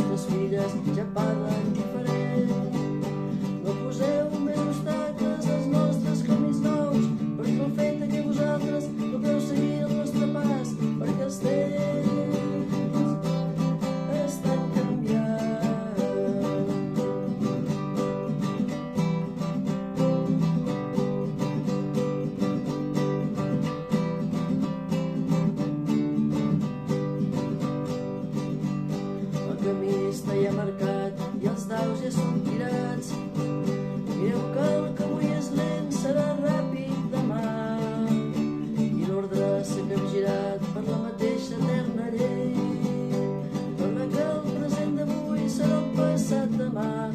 vostres filles ja parlen diferent. No poseu més obstacles als nostres camins nous, perquè el fet que vosaltres no podeu seguir el nostre pas, perquè els temps estan canviant. El camí està ja marcat i els daus ja són tirats. Mireu que el que avui és lent serà ràpid demà, i l'ordre s'ha capgirat per la mateixa eterna llei. Torna que el present d'avui serà el passat demà.